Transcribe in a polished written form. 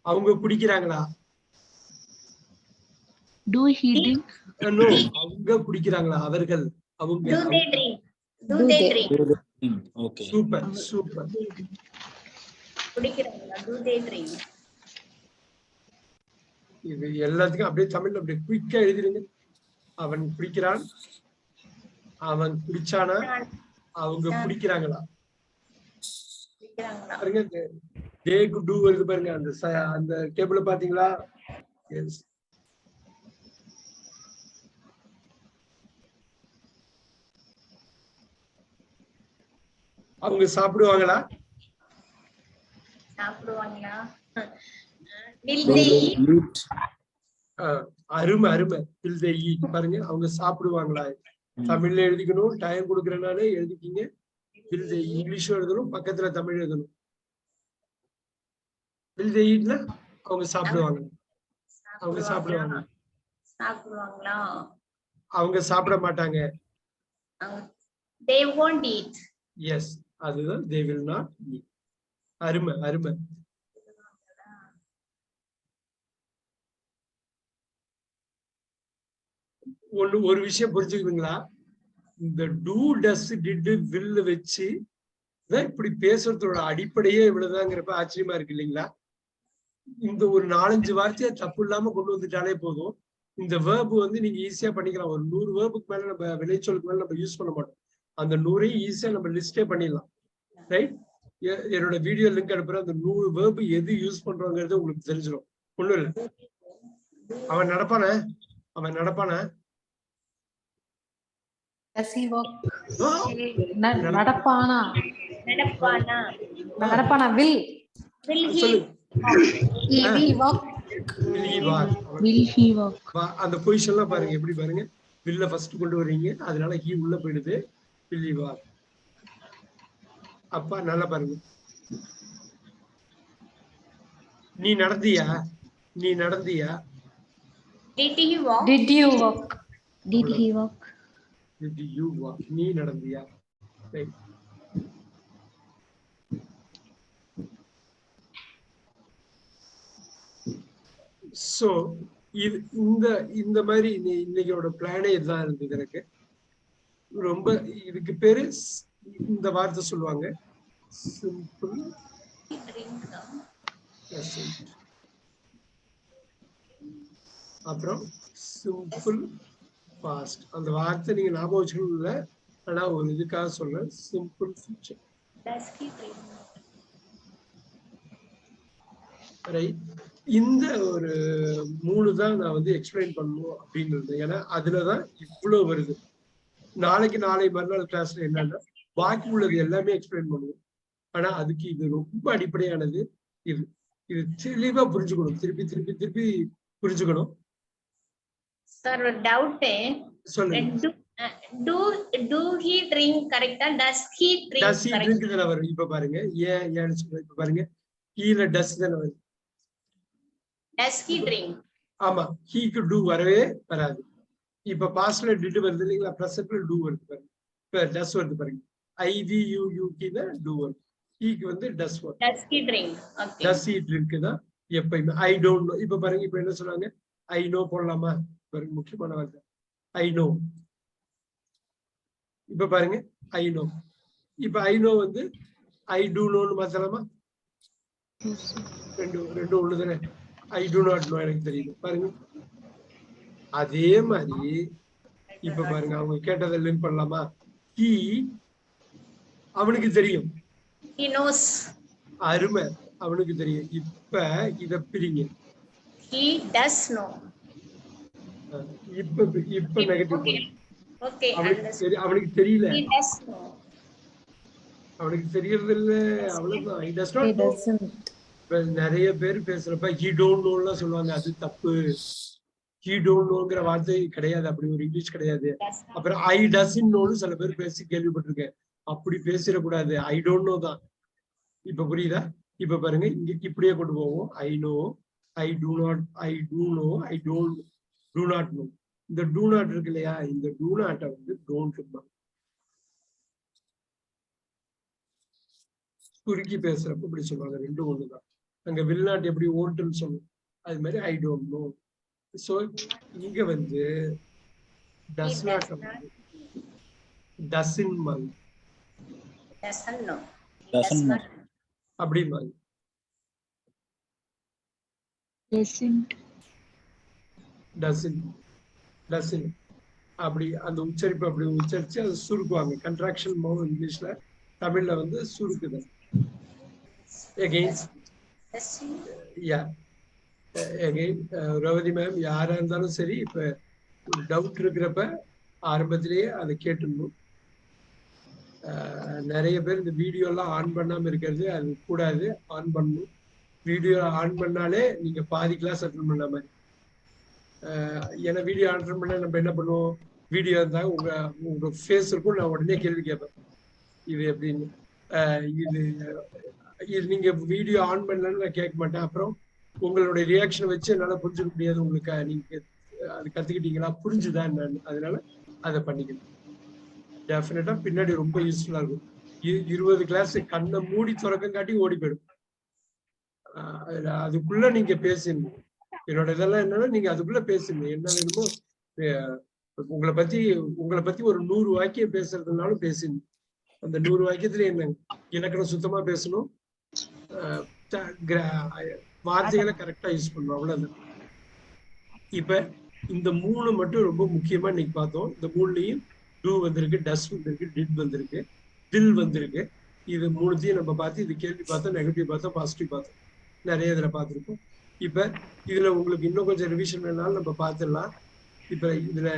அவங்க குடிக்கிறாங்களா? Do he drink? No, அவங்க குடிக்கிறாங்களா? அவர்கள், அவங்க. Do they drink? Do they drink? Okay. Super super. குடிக்கிறாங்களா? Do they drink? இது எல்லாத்துக்கும் அப்படியே தமிழ்ல அப்படியே குயிக்கா எழுதிருங்க. அவன் குடிக்கிறான், அவன் குடிச்சானா, அவங்க குடிக்கிறாங்களா? பாருங்க, தே டு வருது பாருங்க, அந்த டேபிள பாத்தீங்களா? எஸ். அவங்க சாப்பிடுவாங்களா? சாப்பிடுவாங்களா? Will they eat? அருமை அருமை. Will they eat? பாருங்க, அவங்க சாப்பிடுவாங்களா? தமிழ்ல எழுதிக்கணும், டைம் கொடுக்கறனாலே எழுதிக்கிங்க. Will they, இங்கிலீஷும் எழுதணும், பக்கத்துல தமிழ் எழுதணும். Will they eat? அவங்க சாப்பிடுவாங்க. அவங்க சாப்பிடுவாங்க. சாப்பிடுவாங்களா? அவங்க சாப்பிட மாட்டாங்க. They won't eat. Yes, அதுதான் they will not eat. அருமை அருமை. ஒரு விஷயம் புரிஞ்சுக்குவீங்களா? இந்த டூ டஸ் டிட் வில் வச்சு இப்படி பேசுறதோட அடிப்படையே இவ்வளவுதாங்கிறப்ப ஆச்சரியமா இருக்கு இல்லைங்களா? இந்த ஒரு 4-5 வார்த்தையை தப்பு இல்லாம கொண்டு வந்துட்டாலே போதும். இந்த வேர்பு வந்து நீங்க ஈஸியா பண்ணிக்கலாம். ஒரு 100 வேர்புக்கு மேல நம்ம வினைச்சொலுக்கு மேல நம்ம யூஸ் பண்ண மாட்டோம். அந்த 100ஐயும் ஈஸியா நம்ம லிஸ்டே பண்ணிடலாம். ரைட்? என்னோட வீடியோ லிங்க் அனுப்புறேன். அந்த 100 வேர்பு எது யூஸ் பண்றோங்கிறது உங்களுக்கு தெரிஞ்சிடும். ஒண்ணும் இல்லை. அவன் நடப்பான, அவன் நடப்பான. நடப்பானா? நடப்பானா? நடப்பானா? will. Will he? Will he walk? Will he walk? Will he walk? அந்த பொசிஷன்லாம் பாருங்க, எப்படி பாருங்க. வில்ல ஃபர்ஸ்ட் கொண்டு வரீங்க, அதனால ஹீ உள்ள போயிடுது. Will he walk? அப்பா நல்லா பாருங்க. நீ நடந்தியா? நீ நடந்தியா? Did he walk? Did you walk? Did he walk? Did you walk? நீ நடந்தியா? Right. சோ இந்த மாதிரி இன்னைக்கோட பிளானே இதுதான் இருந்தது எனக்கு. ரொம்ப இதுக்கு பேரு இந்த வார்த்தை சொல்லுவாங்க, சிம்பிள் அப்புறம் சிம்பிள் ஃபாஸ்ட். அந்த வார்த்தை நீங்க ஞாபகம் வச்சுக்கணும் இல்ல, ஆனா ஒரு இதுக்காக சொல்ல சிம்பிள் ஃபியூச்சர். ரைட்? இந்த ஒரு 3 தான் நான் வந்து எக்ஸ்பிளைன் பண்ணணும் அப்படின்றது. ஏன்னா அதுலதான் இவ்வளவு வருது. நாளை மறுநாள் கிளாஸ்ல என்னன்னா பாக்கி உள்ளது எல்லாமே எக்ஸ்பிளைன் பண்ணுவோம். ஆனா அதுக்கு இது ரொம்ப அடிப்படையானது. இது தெளிவா புரிஞ்சுக்கணும், திருப்பி திருப்பி திருப்பி புரிஞ்சுக்கணும். சார் ஒரு டவுட். சொல்லுங்க. Do he drink கரெக்ட்டா? Does he drink? Does he drink தான வரும். இப்ப பாருங்க, ஏன்னு சொல்றேன். இப்ப பாருங்க, ஹீல டஸ் தான வருது. Does he drink? ஆமா, ஹீக்கு டூ வரவே வராது. இப்ப பாஸ்ட்ல டிட் வருது இல்லைங்களா, பிரசன்ட்ல டூ வருது பாருங்க. இப்ப டஸ் வருது பாருங்க. IVUUK தான் டூ வருது. ஹீக்கு வந்து டஸ் வருது. Does he drink? Okay. Does he drink தான் எப்பயுமே. I don't know. இப்ப பாருங்க, இப்ப என்ன சொல்றாங்க? I know போடலாமா? பாருங்க, முக்கியமான வார்த்தை I know. இப்ப பாருங்க, I know. இப்ப I know வந்து I do knowன்னு மாத்தலாமா? ரெண்டு ஒண்ணுதானே. I do not know எனக்கு தெரியுது. பாருங்க, அதே மாதிரி இப்ப பாருங்க, அவங்க கேட்டதை லிங்க் பண்ணலாமா? He, அவனுக்கு தெரியும். He knows. அருமை, அவனுக்கு தெரியும். இப்ப இத பிரிங்க. He does know. இப்ப நெகட்டிவ். Okay. அவனுக்கு தெரியல. He does know. அவனுக்கு தெரியறது இல்ல, அவ்வளவுதான். He does not know. நிறைய பேர் பேசுறப்ப he don't know எல்லாம் சொல்லுவாங்க. அது தப்பு. he don't knowங்கிற வார்த்தை கிடையாது, அப்படி ஒரு இங்கிலீஷ் கிடையாது. அப்புறம் I doesn't knowன்னு சில பேர் பேசி கேள்விப்பட்டிருக்கேன். அப்படி பேசிடக்கூடாது. I don't know தான். இப்ப புரியுதா? இப்ப பாருங்க, இங்க இப்படியே கொண்டு போவோம். I know, I do not, I do know, I don't, do not know. இந்த do not இருக்கு இல்லையா, இந்த do not வந்து don't தான். சுருக்கி பேசுறப்ப இப்படி சொல்லுவாங்க. ரெண்டும் ஒண்ணுதான். அங்க will not எப்படி won'tன்னு சொல்லுவோம், அது மாதிரி I don't know. So இங்க வந்து does not doesn't மாதிரி Doesn't know. Doesn't know. அப்படி மாதிரி doesn't அப்படி அந்த உச்சரிப்பு அப்படி உச்சரிச்சு அதை சுருக்குவாங்க. கன்ட்ராக்ஷன் மோம் இங்கிலீஷ்ல, தமிழ்ல வந்து சுருக்குது. அகெயின் ரவதி மேம் யாரா இருந்தாலும் சரி, இப்ப டவுட் இருக்கிறப்ப ஆரம்பத்திலேயே அதை கேட்டுடணும். நிறைய பேர் இந்த வீடியோ எல்லாம் ஆன் பண்ணாம இருக்கிறது அது கூடாது, ஆன் பண்ணணும். வீடியோ ஆன் பண்ணாலே நீங்க பாதி கிளாஸ் அட்டன் பண்ண மாதிரி. ஏன்னா வீடியோ அட்டன் பண்ண நம்ம என்ன பண்ணுவோம், வீடியோ இருந்தா உங்க ஃபேஸ் இருக்கும், நான் உடனே கேள்வி கேட்பேன் இது எப்படின்னு. இது நீங்க வீடியோ ஆன் பண்ணலன்னு நான் கேட்க மாட்டேன். அப்புறம் உங்களுடைய ரியாக்ஷன் வச்சு என்னால புரிஞ்சுக்க முடியாது. உங்களுக்கு நீங்க அது கத்துக்கிட்டீங்களா, புரிஞ்சுதா என்னன்னு, அதனால அதை பண்ணிக்கணும். டெஃபினட்டா பின்னாடி ரொம்ப யூஸ்ஃபுல்லா இருக்கும். 20 கிளாஸ் கண்ணை மூடி திறக்கம் காட்டி ஓடி போயிடும். அதுக்குள்ள நீங்க பேசணும். என்னோட இதெல்லாம் என்னன்னா, நீங்க அதுக்குள்ள பேசணும். என்ன வேணுமோ உங்களை பத்தி ஒரு 100 வாக்கியம் பேசுறதுனாலும் பேசணும். அந்த 100 வாக்கியத்துல என்ன இலக்கணம் சுத்தமா பேசணும், வார்த்தைகளை கரெக்டா யூஸ் பண்ணணும், அவ்வளவுதான். இப்ப இந்த 3 மட்டும் ரொம்ப முக்கியமா இன்னைக்கு பார்த்தோம். இந்த 3லயும் டூ வந்திருக்கு, டஸ் வந்திருக்கு, டிட் வந்திருக்கு, வில் வந்திருக்கு. இது 3த்தையும் நம்ம பார்த்து இது கேள்வி பார்த்தோம், நெகட்டிவ் பார்த்தோம், பாசிட்டிவ் பார்த்தோம், நிறைய இதுல பார்த்துருக்கோம். இப்ப இதுல உங்களுக்கு இன்னும் கொஞ்சம் ரிவிஷன் வேணாலும் நம்ம பார்த்துடலாம். இப்ப இதுல